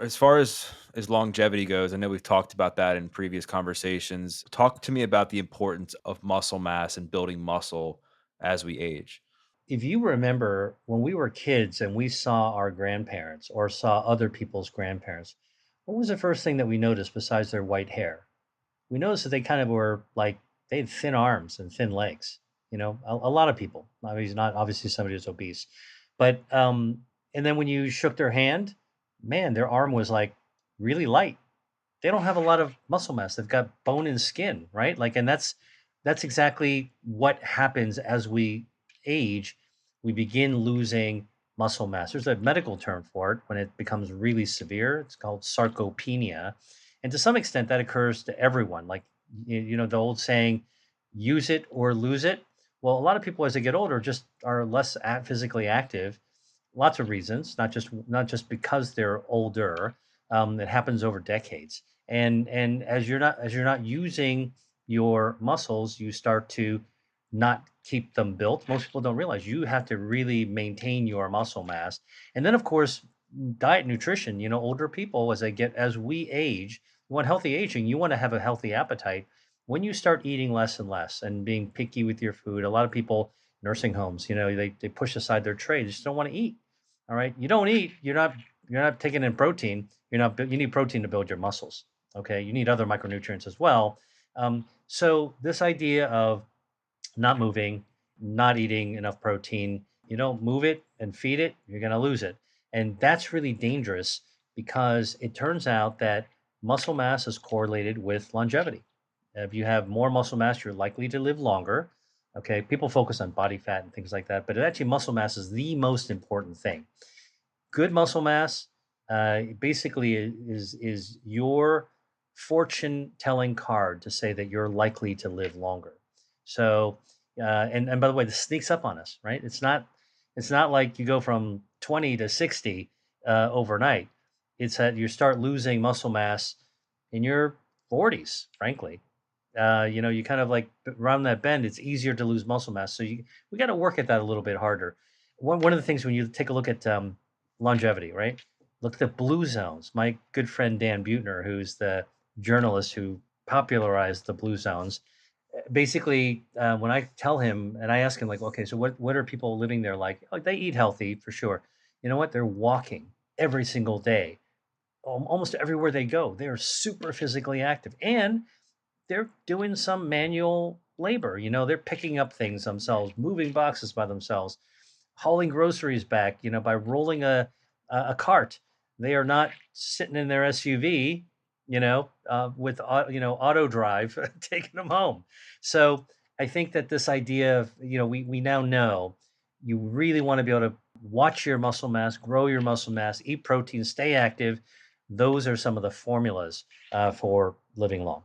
As far as longevity goes, I know we've talked about that in previous conversations. Talk to me about the importance of muscle mass and building muscle as we age. If you remember when we were kids and we saw our grandparents or saw other people's grandparents, what was the first thing that we noticed besides their white hair? We noticed that they kind of were like they had thin arms and thin legs. A lot of people. I mean, he's not obviously somebody who's obese, but and then when you shook their hand, man, their arm was like really light. They don't have a lot of muscle mass. They've got bone and skin, right? Like, and that's exactly what happens as we age. We begin losing muscle mass. There's a medical term for it when it becomes really severe. It's called sarcopenia, and to some extent, that occurs to everyone. Like, the old saying, "Use it or lose it." Well, a lot of people as they get older just are less physically active. Lots of reasons, not just because they're older. It happens over decades, and as you're not using your muscles, you start to not keep them built. Most people don't realize you have to really maintain your muscle mass, and then of course, diet, nutrition. Older people as we age, you want healthy aging. You want to have a healthy appetite. When you start eating less and less and being picky with your food, a lot of people, nursing homes, they push aside their tray. They just don't want to eat. All right. You don't eat, you're not taking in protein. You need protein to build your muscles. Okay. You need other micronutrients as well. So this idea of not moving, not eating enough protein, you don't move it and feed it, you're going to lose it. And that's really dangerous because it turns out that muscle mass is correlated with longevity. If you have more muscle mass, you're likely to live longer. Okay. People focus on body fat and things like that, but actually, muscle mass is the most important thing. Good muscle mass basically is your fortune telling card to say that you're likely to live longer. So, and by the way, this sneaks up on us, right? It's not like you go from 20 to 60 overnight. It's that you start losing muscle mass in your 40s, frankly. You kind of like around that bend, it's easier to lose muscle mass. So we got to work at that a little bit harder. One of the things when you take a look at longevity, right? Look at the blue zones. My good friend Dan Buettner, who's the journalist who popularized the blue zones, basically, when I tell him and I ask him, like, okay, so what are people living there like? Like, they eat healthy for sure. You know what? They're walking every single day, almost everywhere they go. They are super physically active, and they're doing some manual labor. They're picking up things themselves, moving boxes by themselves, hauling groceries back, by rolling a cart. They are not sitting in their SUV, with auto drive taking them home. So I think that this idea of we now know you really want to be able to watch your muscle mass, grow your muscle mass, eat protein, stay active. Those are some of the formulas for living long.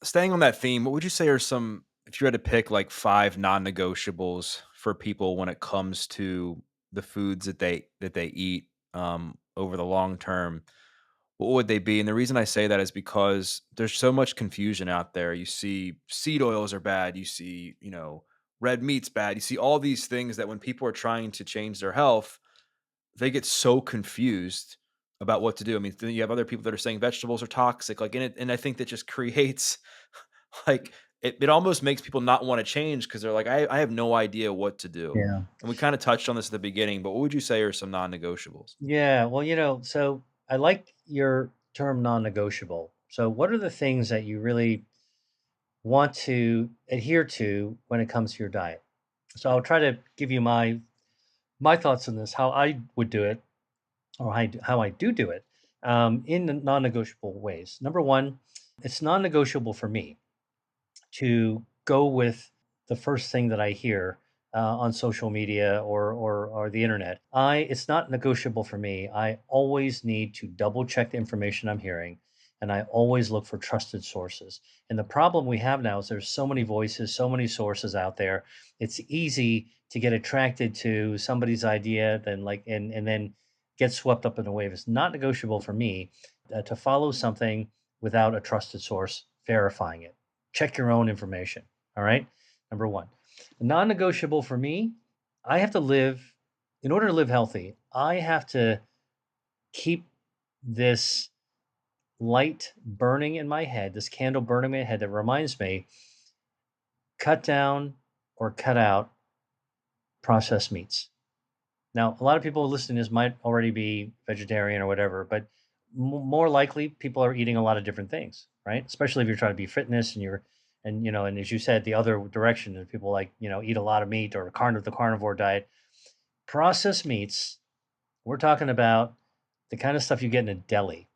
Staying on that theme, what would you say are some, if you had to pick like five non-negotiables for people when it comes to the foods that they eat over the long term, what would they be? And the reason I say that is because there's so much confusion out there. You see seed oils are bad, you see, red meat's bad. You see all these things that when people are trying to change their health, they get so confused about what to do. I mean, then you have other people that are saying vegetables are toxic, like in it, and I think that just creates like it almost makes people not want to change because they're like, I have no idea what to do. Yeah. And we kind of touched on this at the beginning, but what would you say are some non-negotiables? Yeah, well, so I like your term non-negotiable. So what are the things that you really want to adhere to when it comes to your diet? So I'll try to give you my thoughts on this, how I would do it, or how I do it, in the non-negotiable ways. Number one, it's non-negotiable for me to go with the first thing that I hear on social media or the internet. It's not negotiable for me. I always need to double check the information I'm hearing, and I always look for trusted sources. And the problem we have now is there's so many voices, so many sources out there. It's easy to get attracted to somebody's idea, and then get swept up in a wave. It's not negotiable for me to follow something without a trusted source verifying it. Check your own information. All right. Number one, non negotiable for me, I have to live, in order to live healthy, I have to keep this light burning in my head, this candle burning in my head that reminds me, cut down or cut out processed meats. Now, a lot of people listening to this might already be vegetarian or whatever, but more likely people are eating a lot of different things, right? Especially if you're trying to be fitness and and as you said, the other direction is people like, eat a lot of meat or the carnivore diet. Processed meats, we're talking about the kind of stuff you get in a deli,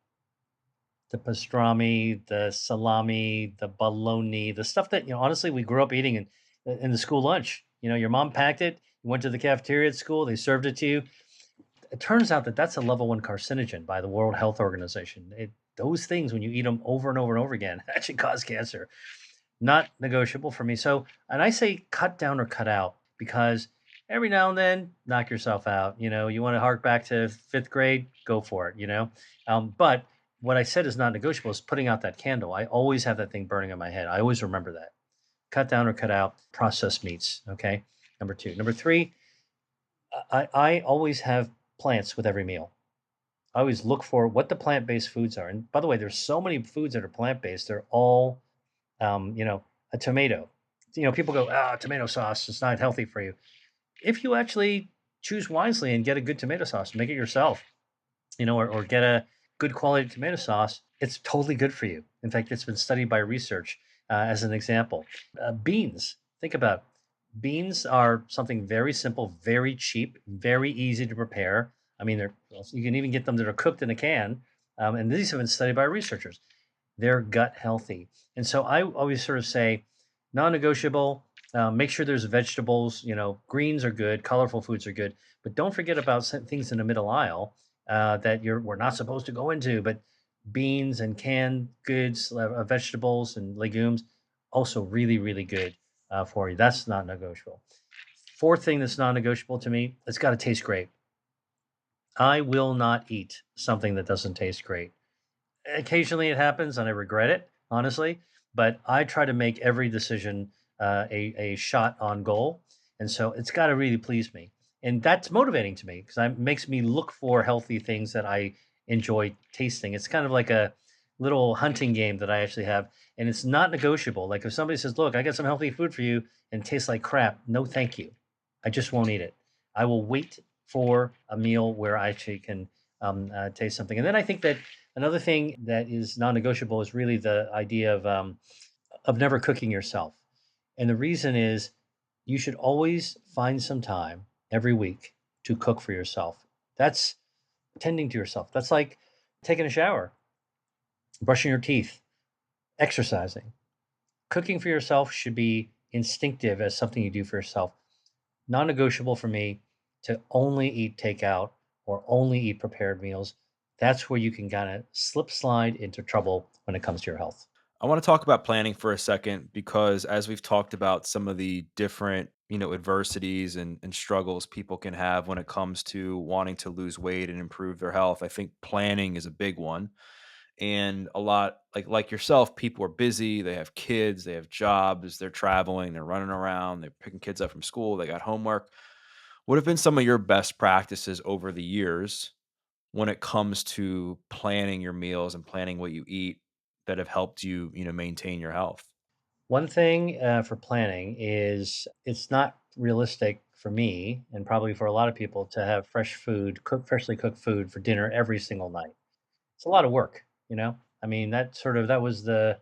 the pastrami, the salami, the bologna, the stuff that, honestly, we grew up eating in the school lunch. Your mom packed it, you went to the cafeteria at school, they served it to you. It turns out that that's a level 1 carcinogen by the World Health Organization. Those things, when you eat them over and over and over again, actually cause cancer. Not negotiable for me. So, and I say cut down or cut out because every now and then, knock yourself out. You want to hark back to 5th grade, go for it. But what I said is not negotiable is putting out that candle. I always have that thing burning in my head. I always remember that. Cut down or cut out processed meats. Okay. Number two. Number three, I always have plants with every meal. I always look for what the plant-based foods are. And by the way, there's so many foods that are plant-based. They're all, a tomato. People go, tomato sauce is not healthy for you. If you actually choose wisely and get a good tomato sauce, make it yourself, or get a good quality tomato sauce, it's totally good for you. In fact, it's been studied by research as an example. Beans, think about it. Beans are something very simple, very cheap, very easy to prepare. I mean, you can even get them that are cooked in a can. And these have been studied by researchers. They're gut healthy. And so I always sort of say non negotiable, make sure there's vegetables, greens are good, colorful foods are good, but don't forget about things in the middle aisle that we're not supposed to go into, but beans and canned goods, vegetables and legumes, also really, really good for you. That's not negotiable. Fourth thing that's non negotiable to me, it's got to taste great. I will not eat something that doesn't taste great. Occasionally it happens and I regret it, honestly, but I try to make every decision a shot on goal. And so it's got to really please me. And that's motivating to me because it makes me look for healthy things that I enjoy tasting. It's kind of like a little hunting game that I actually have. And it's not negotiable. Like if somebody says, look, I got some healthy food for you and it tastes like crap, no, thank you. I just won't eat it. I will wait for a meal where I actually can taste something. And then I think that another thing that is non-negotiable is really the idea of never cooking yourself. And the reason is you should always find some time every week to cook for yourself. That's tending to yourself. That's like taking a shower, brushing your teeth, exercising. Cooking for yourself should be instinctive as something you do for yourself. Non-negotiable for me to only eat takeout or only eat prepared meals. That's where you can kind of slip slide into trouble when it comes to your health. I want to talk about planning for a second because as we've talked about some of the different, adversities and struggles people can have when it comes to wanting to lose weight and improve their health, I think planning is a big one. And a lot like yourself, people are busy, they have kids, they have jobs, they're traveling, they're running around, they're picking kids up from school, they got homework. What have been some of your best practices over the years when it comes to planning your meals and planning what you eat that have helped you, maintain your health? One thing for planning is it's not realistic for me and probably for a lot of people to have freshly cooked food for dinner every single night. It's a lot of work. I mean, that was the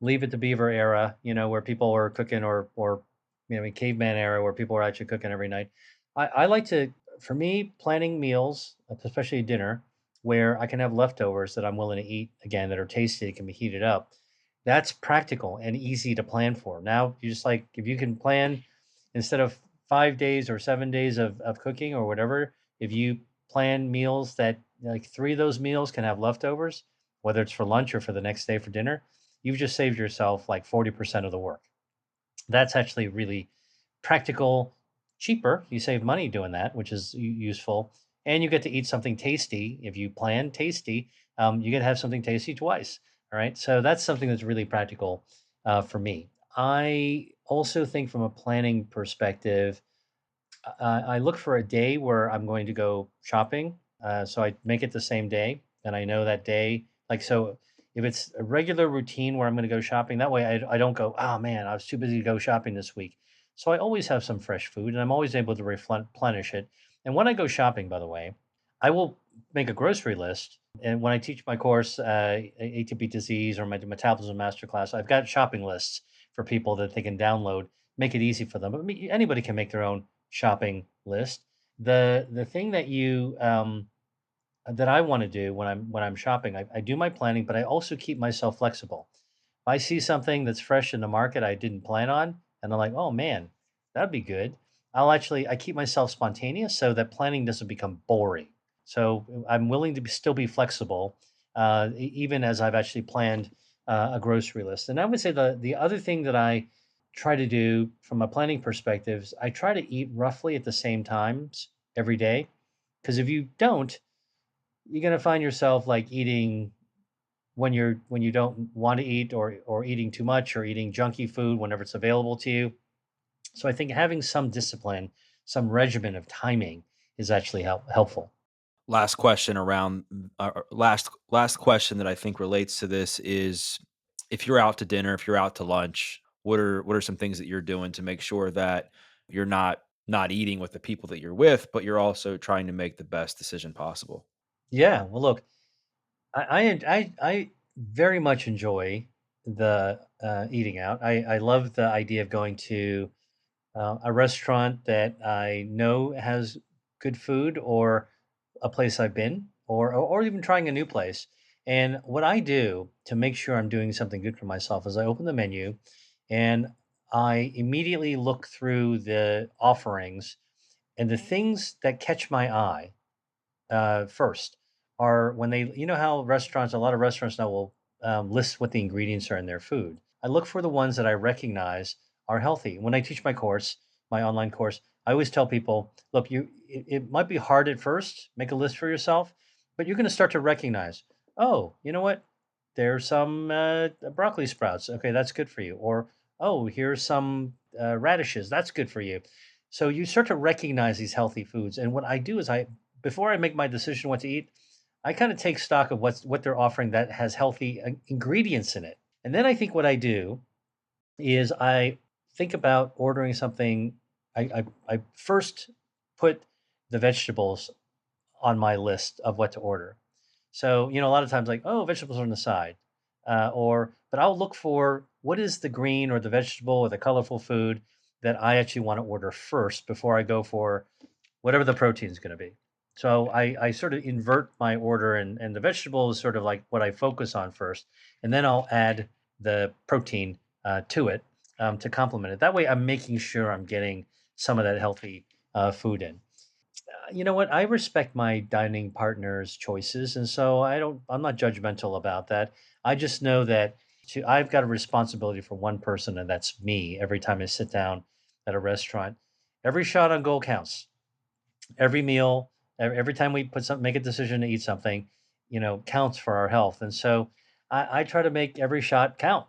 Leave It to Beaver era, where people were cooking or caveman era where people were actually cooking every night. I like to for me, planning meals, especially dinner, where I can have leftovers that I'm willing to eat again that are tasty, can be heated up. That's practical and easy to plan for. Now, you just like if you can plan instead of 5 days or 7 days of cooking or whatever, if you plan meals that like three of those meals can have leftovers, whether it's for lunch or for the next day for dinner, you've just saved yourself like 40% of the work. That's actually really practical, cheaper. You save money doing that, which is useful. And you get to eat something tasty. If you plan tasty, you get to have something tasty twice. All right. So that's something that's really practical for me. I also think from a planning perspective, I look for a day where I'm going to go shopping. So I make it the same day. and I know that day. Like, so if it's a regular routine where I'm going to go shopping, that way I don't go, oh man, I was too busy to go shopping this week. So I always have some fresh food and I'm always able to replenish it. And when I go shopping, by the way, I will make a grocery list. And when I teach my course, ATP disease or my metabolism masterclass, I've got shopping lists for people that they can download, make it easy for them. But anybody can make their own shopping list. The thing that I want to do when I'm shopping, I do my planning, but I also keep myself flexible. If I see something that's fresh in the market I didn't plan on, and I'm like, oh man, that'd be good. I keep myself spontaneous so that planning doesn't become boring. So I'm willing to still be flexible, even as I've actually planned a grocery list. And I would say the other thing that I try to do from a planning perspective is I try to eat roughly at the same times every day. Because if you don't, you're gonna find yourself like eating when you don't want to eat, or eating too much, or eating junky food whenever it's available to you. So I think having some discipline, some regimen of timing is actually helpful. Last question around last question that I think relates to this is if you're out to dinner, if you're out to lunch, what are some things that you're doing to make sure that you're not eating with the people that you're with, but you're also trying to make the best decision possible? Yeah. Well, look, I very much enjoy the eating out. I love the idea of going to a restaurant that I know has good food, or a place I've been, or even trying a new place. And what I do to make sure I'm doing something good for myself is I open the menu and I immediately look through the offerings, and the things that catch my eye first are when they, you know, how restaurants, a lot of restaurants now will list what the ingredients are in their food. I look for the ones that I recognize are healthy. When I teach my course, my online course, I always tell people, look, it might be hard at first, make a list for yourself, but you're going to start to recognize, oh, you know what? There's some broccoli sprouts. Okay, that's good for you. Or, oh, here's some radishes. That's good for you. So you start to recognize these healthy foods. And what I do is before I make my decision what to eat, I kind of take stock of what they're offering that has healthy ingredients in it. And then I think what I do is I think about ordering something. I first put the vegetables on my list of what to order. So, you know, a lot of times like, oh, vegetables are on the side. But I'll look for what is the green or the vegetable or the colorful food that I actually want to order first before I go for whatever the protein is going to be. So I sort of invert my order, and the vegetable is sort of like what I focus on first, and then I'll add the protein to it to complement it. That way, I'm making sure I'm getting some of that healthy food in. You know what? I respect my dining partner's choices, and so I'm not judgmental about that. I just know that I've got a responsibility for one person, and that's me. Every time I sit down at a restaurant, every shot on goal counts. Every meal, every time we make a decision to eat something, you know, counts for our health. And so I try to make every shot count.